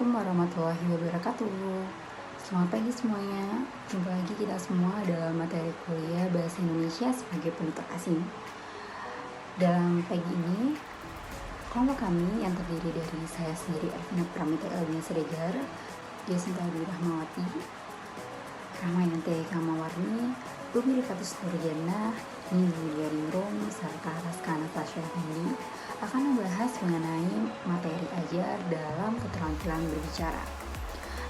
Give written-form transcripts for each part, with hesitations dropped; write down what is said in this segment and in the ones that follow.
Assalamualaikum warahmatullahi wabarakatuh. Selamat pagi semuanya. Jumpa lagi kita semua dalam materi kuliah Bahasa Indonesia sebagai penutur asing. Dalam pagi ini, kelompok kami yang terdiri dari saya sendiri, Arvina Pramita Elvina Seregar, Jacinta Dwi Rahmawati, Rahmayanti Kamawarni, Bumi Rikatus Nurjana, Nindi Ningrum, serta Raska Natasha Hendi akan membahas mengenai materi ajar dalam keterampilan berbicara.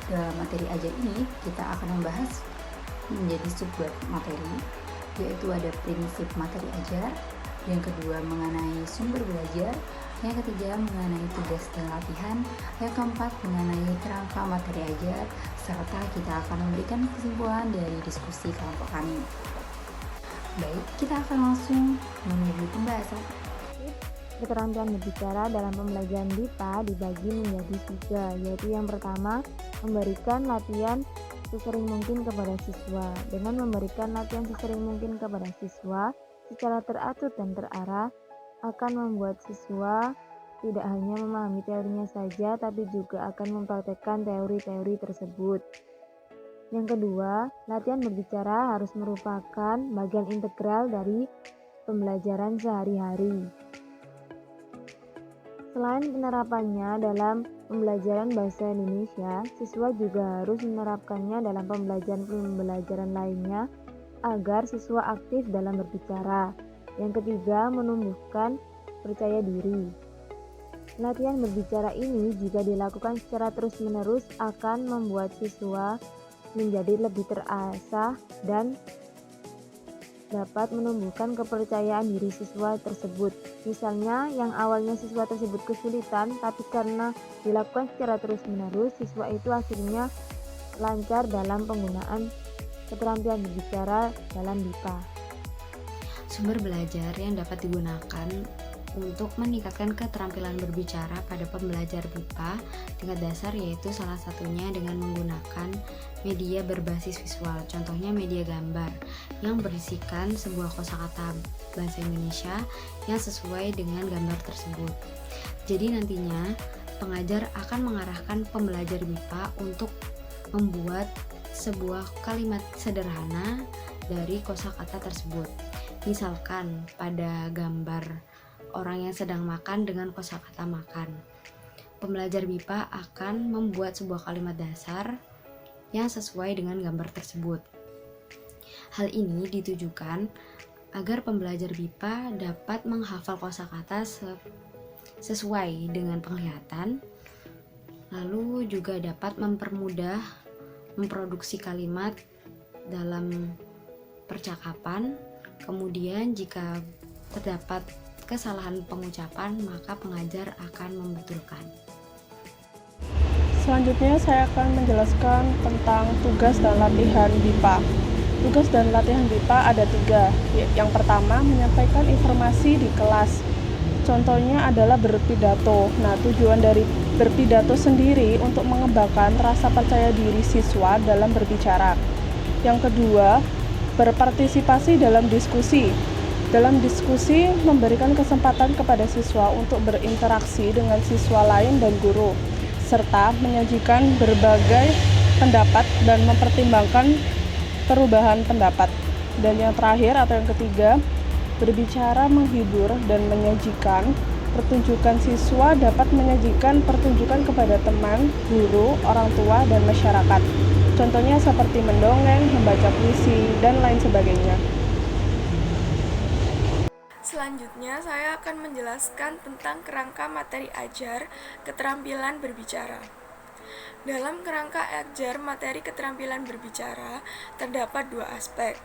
Dalam materi ajar ini, kita akan membahas menjadi subbab materi, yaitu ada prinsip materi ajar, yang kedua mengenai sumber belajar, yang ketiga mengenai tugas dan latihan, yang keempat mengenai kerangka materi ajar, serta kita akan memberikan kesimpulan dari diskusi kelompok kami. Baik, kita akan langsung menuju pembahasan. Keterampilan berbicara dalam pembelajaran BIPA dibagi menjadi 3, yaitu yang pertama, memberikan latihan sesering mungkin kepada siswa. Dengan memberikan latihan sesering mungkin kepada siswa secara teratur dan terarah, akan membuat siswa tidak hanya memahami teorinya saja, tapi juga akan mempraktekkan teori-teori tersebut. Yang kedua, latihan berbicara harus merupakan bagian integral dari pembelajaran sehari-hari. Selain penerapannya dalam pembelajaran bahasa Indonesia, siswa juga harus menerapkannya dalam pembelajaran lainnya agar siswa aktif dalam berbicara. Yang ketiga, menumbuhkan percaya diri. Latihan berbicara ini jika dilakukan secara terus-menerus akan membuat siswa menjadi lebih terasah dan dapat menumbuhkan kepercayaan diri siswa tersebut. Misalnya, yang awalnya siswa tersebut kesulitan, tapi karena dilakukan secara terus-menerus, siswa itu akhirnya lancar dalam penggunaan keterampilan berbicara dalam BIPA. Sumber belajar yang dapat digunakan untuk meningkatkan keterampilan berbicara pada pembelajar BIPA tingkat dasar yaitu salah satunya dengan menggunakan media berbasis visual, contohnya media gambar yang berisikan sebuah kosakata bahasa Indonesia yang sesuai dengan gambar tersebut. Jadi nantinya pengajar akan mengarahkan pembelajar BIPA untuk membuat sebuah kalimat sederhana dari kosakata tersebut. Misalkan pada gambar orang yang sedang makan dengan kosakata makan. Pembelajar BIPA akan membuat sebuah kalimat dasar yang sesuai dengan gambar tersebut. Hal ini ditujukan agar pembelajar BIPA dapat menghafal kosakata sesuai dengan penglihatan, lalu juga dapat mempermudah memproduksi kalimat dalam percakapan. Kemudian jika terdapat kesalahan pengucapan, maka pengajar akan membetulkan. Selanjutnya saya akan menjelaskan tentang tugas dan latihan BIPA. Tugas dan latihan BIPA ada 3. Yang pertama, menyampaikan informasi di kelas. Contohnya adalah berpidato. Nah, tujuan dari berpidato sendiri untuk mengembangkan rasa percaya diri siswa dalam berbicara. Yang kedua, berpartisipasi dalam diskusi. Dalam diskusi, memberikan kesempatan kepada siswa untuk berinteraksi dengan siswa lain dan guru, serta menyajikan berbagai pendapat dan mempertimbangkan perubahan pendapat. Dan yang terakhir atau yang ketiga, berbicara menghibur dan menyajikan pertunjukan. Siswa dapat menyajikan pertunjukan kepada teman, guru, orang tua, dan masyarakat. Contohnya seperti mendongeng, membaca puisi, dan lain sebagainya. Selanjutnya, saya akan menjelaskan tentang kerangka materi ajar keterampilan berbicara. Dalam kerangka ajar materi keterampilan berbicara, terdapat 2 aspek.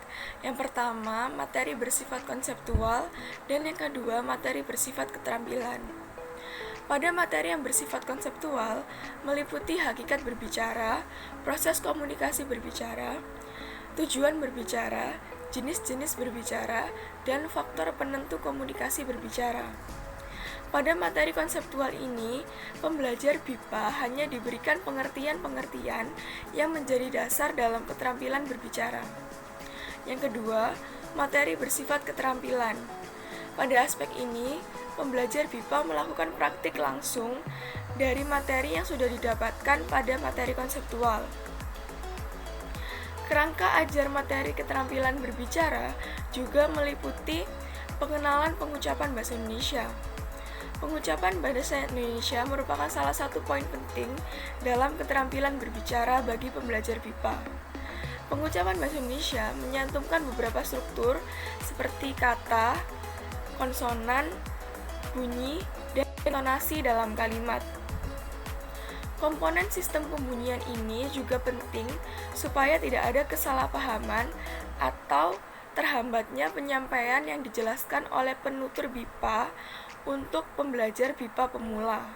Yang pertama, materi bersifat konseptual, dan yang kedua, materi bersifat keterampilan. Pada materi yang bersifat konseptual, meliputi hakikat berbicara, proses komunikasi berbicara, tujuan berbicara, jenis-jenis berbicara, dan faktor penentu komunikasi berbicara. Pada materi konseptual ini, pembelajar BIPA hanya diberikan pengertian-pengertian yang menjadi dasar dalam keterampilan berbicara. Yang kedua, materi bersifat keterampilan. Pada aspek ini, pembelajar BIPA melakukan praktik langsung dari materi yang sudah didapatkan pada materi konseptual. Kerangka ajar materi keterampilan berbicara juga meliputi pengenalan pengucapan bahasa Indonesia. Pengucapan bahasa Indonesia merupakan salah satu poin penting dalam keterampilan berbicara bagi pembelajar BIPA. Pengucapan bahasa Indonesia menyantumkan beberapa struktur seperti kata, konsonan, bunyi, dan intonasi dalam kalimat. Komponen sistem pembunyian ini juga penting supaya tidak ada kesalahpahaman atau terhambatnya penyampaian yang dijelaskan oleh penutur BIPA untuk pembelajar BIPA pemula.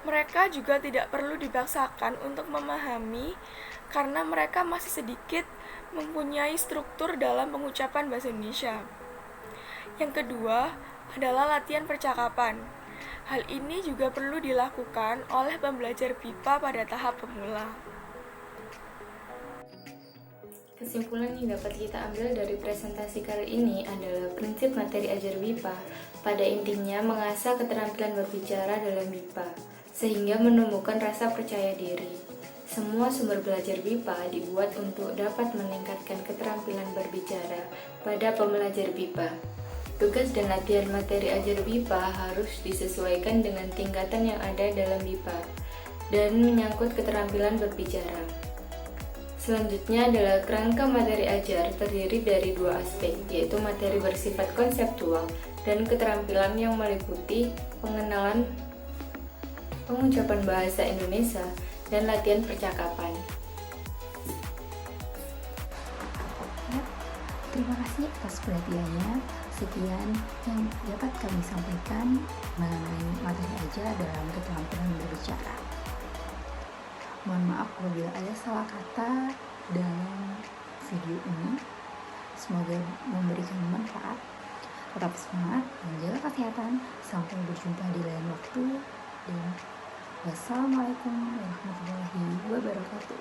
Mereka juga tidak perlu dipaksakan untuk memahami karena mereka masih sedikit mempunyai struktur dalam pengucapan bahasa Indonesia. Yang kedua adalah latihan percakapan. Hal ini juga perlu dilakukan oleh pembelajar BIPA pada tahap pemula. Kesimpulan yang dapat kita ambil dari presentasi kali ini adalah prinsip materi ajar BIPA pada intinya mengasah keterampilan berbicara dalam BIPA, sehingga menumbuhkan rasa percaya diri. Semua sumber belajar BIPA dibuat untuk dapat meningkatkan keterampilan berbicara pada pembelajar BIPA. Tugas dan latihan materi ajar BIPA harus disesuaikan dengan tingkatan yang ada dalam BIPA dan menyangkut keterampilan berbicara. Selanjutnya adalah kerangka materi ajar terdiri dari dua aspek, yaitu materi bersifat konseptual dan keterampilan yang meliputi pengenalan pengucapan bahasa Indonesia dan latihan percakapan. Terima kasih atas perhatiannya. Sekian yang dapat kami sampaikan mengenai materi ajar dalam keterampilan berbicara. Mohon maaf apabila ada salah kata dalam video ini. Semoga memberikan manfaat. Tetap semangat dan jaga kesehatan. Sampai berjumpa di lain waktu. Dan wassalamualaikum warahmatullahi wabarakatuh.